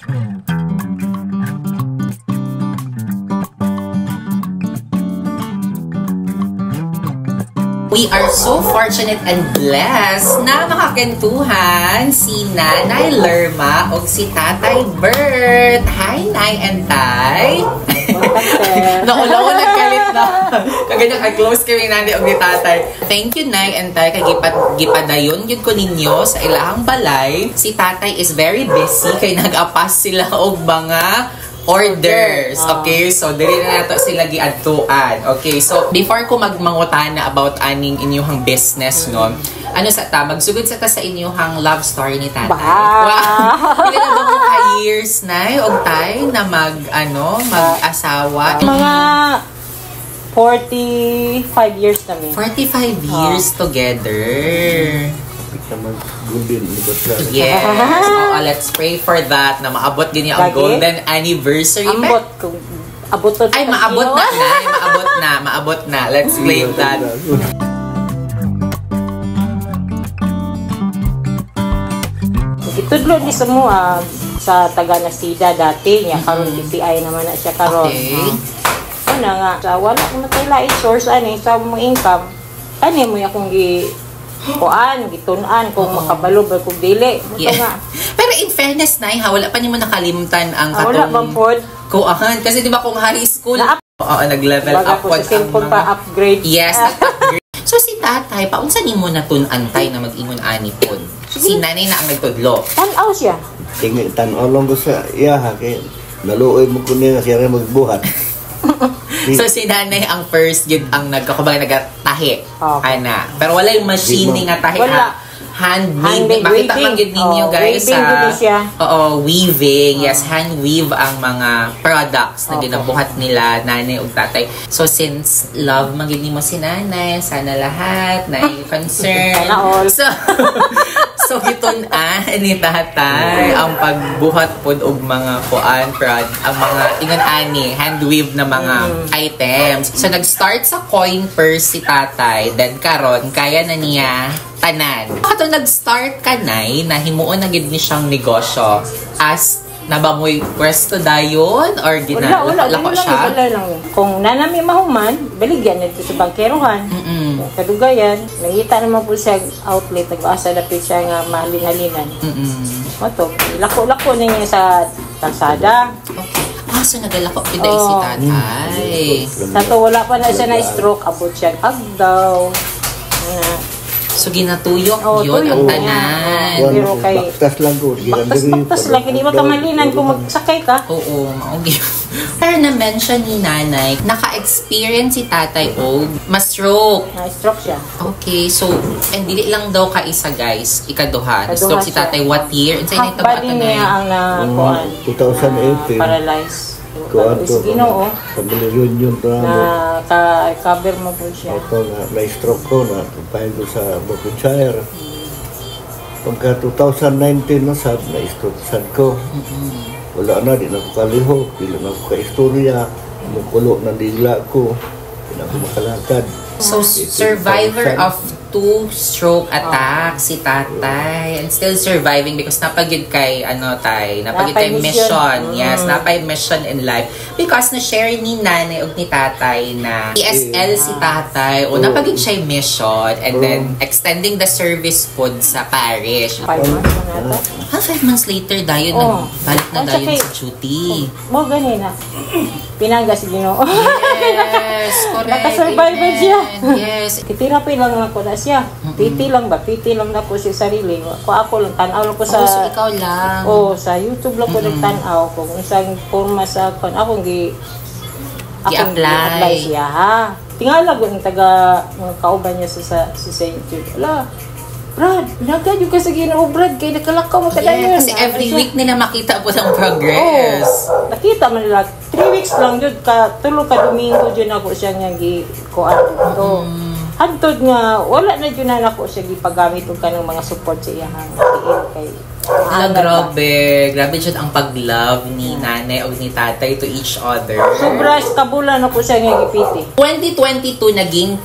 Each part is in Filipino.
We are so fortunate and blessed na makakentuhan si Nanay Lerma o si Tatay Bert. Hi, Nay and Tay! Naula ko nagkalit na. Kaganyang ka-close kami Nanay o ni Tatay. Thank you, Nay and Tay. Gipadayon yun ko ninyo sa ilahang balay. Si Tatay is very busy kay nag-apas sila og mga orders. Okay, so dili na nato sila giadtuan. Okay, so before ko magmangutana about aning inyong business no, ano sa ta magsugod sa ta sa inyong love story ni Tatay. Wow. Pila na ba ka years na og tay na mag-asawa? Mga 45 years kami. 45 years together. Yes. Let's pray for that na maabot din yung golden anniversary. Abot na. Ay, maabot na. Let's claim that. Itudlo ni semua sa Taganasida dati niya karon DTI naman na siya karon. Okay. Ano nga, sa wala ko matay source ani sa mga income. Ani mo akong gitunan kung makabalo ba kung dili. Yeah. Pero in fairness, Nay, wala pa niyo nakalimutan ang katong... Wala bang pod? Kuahan. Kasi di ba kung high school, nag-level up po sa cellphone pa upgrade. Yes, nag-upgrade. So si Tatay, paunsa nimo na tun-antay na mag-ingon ani pod? Si Nanay na ang nagtudlo. Tanaw siya. Tingin, tanaw lang ko sa iya ha. Naluoy mo ko niya siya rin magbuhat. So si Nanay ang first yun ang nagatahi. Okay. Ana. Pero wala yung machine nga tahi. Wala. Hand-weave. Makita man yun ninyo guys weaving. Yes, hand-weave ang mga products na ginabuhat nila Nanay o Tatay. So since love magiging mo si Nanay, sana lahat na concern. So giton ni Tatay ang pagbuhat pod og mga ang mga ingon-ani hand-weave na mga items. So nag-start sa coin purse si Tatay, then karon kaya na niya tanan. Kato nag-start ka na himuon na gid ni siyang negosyo as nabamoy pwesto dayon or ginalako siya? Wala lang. Kung nanami mahuman, baligyan nito sa bangkerohan. Kadugayan, nangita naman po siya outlet, nag-asa na po siya nga mahalin-halinan. Mato, lako-lako na niya sa kalsada. Okay. So nagalako piday si Tatay. Sa to, wala pa na siya na stroke, abot siya agdaw. So ginatuyok yun ang tanan. Pero kay baktas lang ko. Baktas lang. Hindi makamalinan kung magsakay ka. Oo, maungi. Pero na-mention ni Nanay, naka-experience si Tatay ma-stroke. Na-stroke siya. Okay, so, hindi lang daw ka-isa guys, ikaduha. Na-stroke si Tatay, what year? Half body niya ang nakuhaan. 2018. Paralyzed. Kuhaan to. Family reunion to na cover mo po siya. Ako na-stroke ko na tumpahin ko sa Buckinghamshire. Pagka 2019 na sad, na-stroke sad ko. Wala na, di na ko kaliho. Pila na ko ka-istorya. Mukulo na digla ko. Di na ko makalakad. So, survivor of 2 stroke attacks si Tatay and still surviving because napagid kay napagid kay mission. Yes, napay mission in life because na-share ni Nanay og ni Tatay na ESL si Tatay o napagid siya mission and then extending the service pod sa parish. 5 months na ito. 5 months later dayon balik na dayon sa duty. Mo ganina. Pinangga si Ginoo. Yes, correct. Naka-survive siya. Yes. Kitirapi lang ako na siya. Piti lang na ko siya sarili. Ako lang, tanaw lang ko sa... so ikaw lang. Sa YouTube lang ko nagtanaw ko. Kung isang forma sa akong i-apply siya, ha? Tingala ko yung kauban niya sa YouTube. Wala. Brad, nagad yung kasi Ginoo, Brad, kaya nakalakaw mo ka dayon. Kasi every week nila makita po ng progress. Nakita man nila. 3 weeks lang yun, tulo ka Domingo dyan ako siya nga gikuan dito. Hantod nga, wala na dyan na ako siya gipagamit ka ng mga support sa iyang kay grabe siya ang pag-love ni Nanay o ni Tatay to each other. Sobra, kabulan ako siya nga gipiti. 2022 naging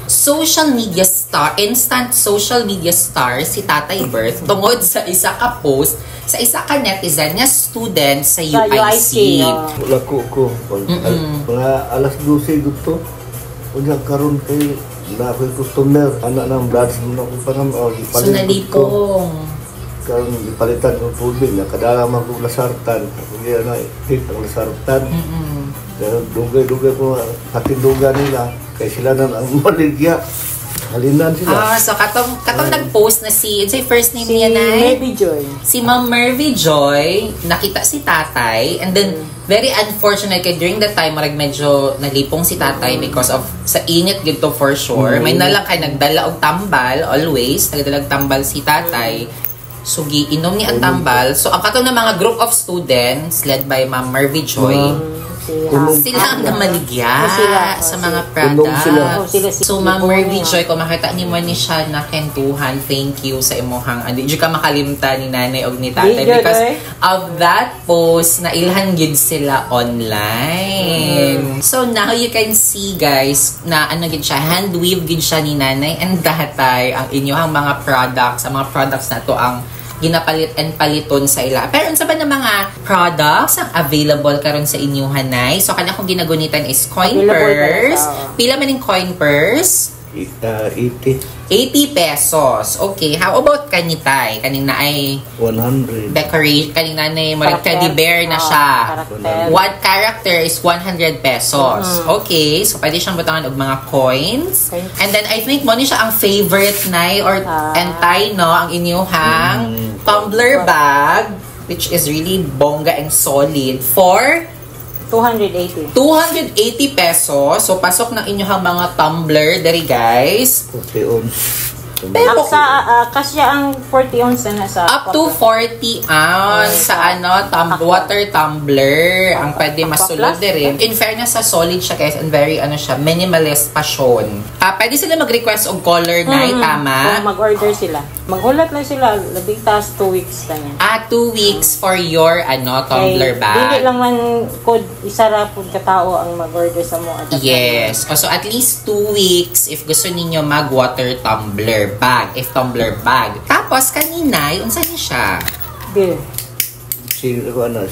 instant social media star si Tatay Bert tungod sa isa ka post sa isa ka netizen nga student sa Sa UIC. Wala ko. Mga alas 12 dito. Unya karon kay na ako'y customer. Anak ng branch mo na ko pa naman. So nalipong. Karon ipalitan ng tubig na kadalaman kong lasartan. Kaya na hit ang lasartan. Dugay-dugay ko patindugan nila. Kaya sila na ang maligya. Halinan sila. So katong nag-post na si first name Si niya na Baby Joy. si Ma'am Mervy Joy, nakita si tatay, and then very unfortunate kay during that time marag medyo nalipong si tatay because of sa init gito for sure. May nalang kay nagdala og tambal always, nagdala og tambal si tatay. So giinom ni ang tambal. So ang katong na mga group of students led by Ma'am Mervy Joy, sila ang namaligya sa mga products. So, Ma'am Mervy Joy, kung makita ni mo ni siya na kentuhan, thank you sa imuhang, hindi ka makalimtan ni nanay o ni tatay because of that post na ilhan gid sila online. So, now you can see guys, na ano gid siya, hand weave gid siya ni nanay and tatay ang inyong mga products, ang mga products na to ang ginapalit and paliton sa ila. Pero unsa ba ng mga products ang available karon sa inyo hanay? So kana kung ginagunitan is coin purse. Pila man yung coin purse? 80 pesos. Okay, how about kanitay? Kaning na ay 100. Decorate, kaning na ay mga teddy bear na siya. One character is 100 pesos. Okay, so pwede siyang butangan og mga coins. And then I think mo ni siya ang favorite nay or entay no ang inyuhang tumbler bag which is really bongga and solid for 280 pesos. So, pasok ng inyong mga tumbler dari guys. 40 ounce. Pero, kasya ang 40 ounce na sa up to 40 ounce sa water tumbler ang pwede masulod din. In fairness sa solid siya guys and very siya, minimalist passion. Pwede sila mag-request og color na tama? Kung mag-order sila. Maghulat lang sila, labing taas 2 weeks lang. 2 weeks for your tumbler bag. Dili lang man kod isa ra pud ka tao ang mag-order sa mo. Yes. So at least 2 weeks if gusto ninyo mag-water tumbler bag, if tumbler bag. Tapos kanina, unsa ni siya? Bill. Cellphone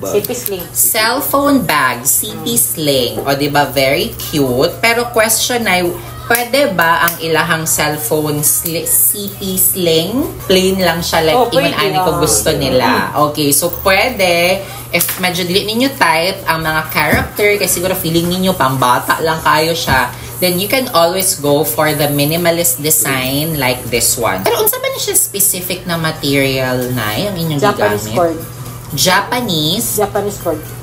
bag. CP Sling. Cellphone bag, CP Sling. O diba, very cute. Pero question ay, pwede ba ang ilahang cellphone CP Sling? Plain lang siya, like iman-ani ko gusto nila. Okay, so pwede, if medyo dili ninyo type ang mga character, kasi siguro feeling ninyo pambata lang kayo siya, then you can always go for the minimalist design like this one. Pero unsa ba ni siya specific na material na ang inyong Japanese gigamit? cord.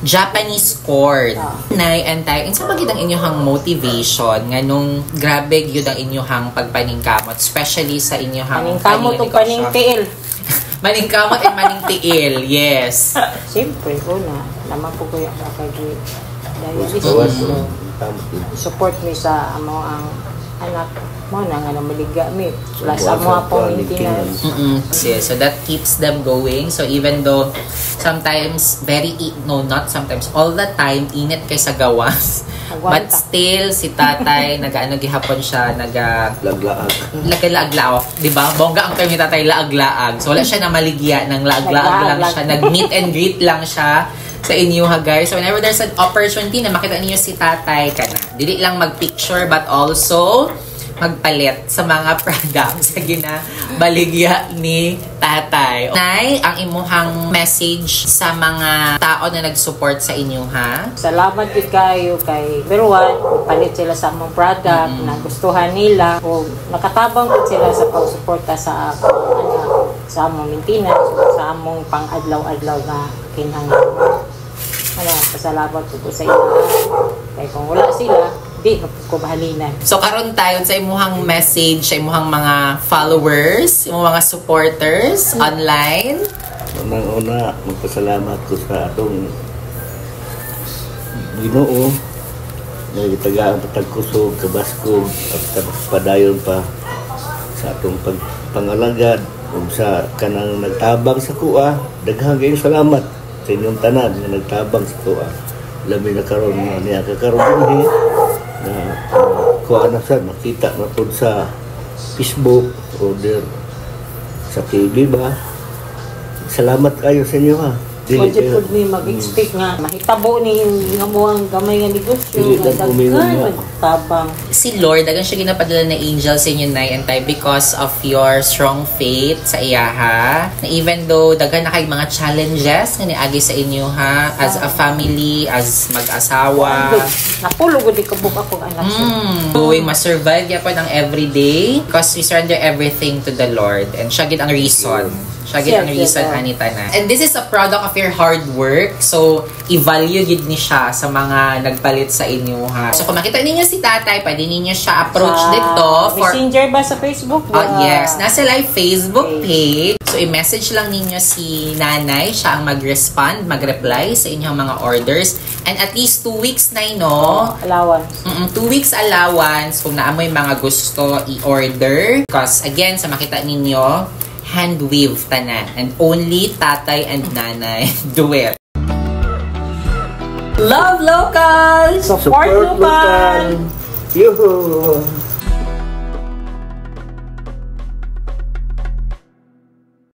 Japanese cord. Nay, antay, unsa ba gid ang inyong motivation nganong grabe gyud ang inyong pagpaningkamot, especially sa inyong paningkamot ug paningtiil. Maningkamot and maningtiil, yes. Siyempre, una, naman po ko yung dialysis. Support mi sa amo ang anak mo na nga maligya mi. Plus amo po maintenance. So that keeps them going. So even though sometimes not sometimes, all the time init kay sa gawas. But still si tatay gihapon siya laglaag, di ba? Bongga ang term ni tatay, laag-laag. So wala siya na maligya ng laag-laag lang siya. Nag-meet and greet lang siya sa inyo guys. So whenever there's an opportunity na makita niyo si tatay dili lang mag-picture but also magpalit sa mga products sa ginabaligya ni tatay. Nay, ang imuhang message sa mga tao na nag-support sa inyo Salamat gid kayo kay Beruan, palit sila sa among product na gustuhan nila o nakatabang gid sila sa pagsuporta sa sa among maintenance, sa among pang-adlaw-adlaw na kinahanglan. Pasalamat po sa inyo. Kaya kung wala sila, di ko mahalinan. So karon tayo sa imuhang message sa imuhang mga followers, imong mga supporters online. Unang-una, magpasalamat ko sa atong Ginoo na itagaan patagkusog, kabaskog at padayon pa sa atong pangalagad ug sa kanang nagtabang sa kuha. Daghang kayong salamat sa inyong tanan nga nagtabang sa kuha. Labi na karon niya kakaroon na kuha na sa makita na po sa Facebook, order sa TV ba, salamat kayo sa inyo ha. Kung po may mag-expect nga, mahitabo ni yung ang gamay nga negosyo, Dili na uminom nga. tabang. Si Lord, dagan siya ginapadala na angel sa inyo, Nay and Tay, because of your strong faith sa iyaha. Na even though dagan na kay mga challenges nga niagi sa inyo ha, as a family, as mag-asawa. Napulog di kabuk ako anak siya. Going ma-survive yapon ang everyday because we surrender everything to the Lord and siya gid ang reason. Siya gid ang reason anita na. And this is a product of your hard work. So, i-value gid ni siya sa mga nagpalit sa inyo ha. So, kung makita ninyo si Tatay, pwede ninyo siya approach dito for Messenger ba sa Facebook? yes, nasa live Facebook page. So, i-message lang ninyo si Nanay. Siya ang mag-respond, mag-reply sa inyong mga orders. And at least 2 weeks na no? Allowance. 2 weeks allowance kung naamoy mga gusto i-order. Because again, sa makita ninyo, hand weave tanan. And only Tatay and Nanay do it. Love local! Support local! Yuhu!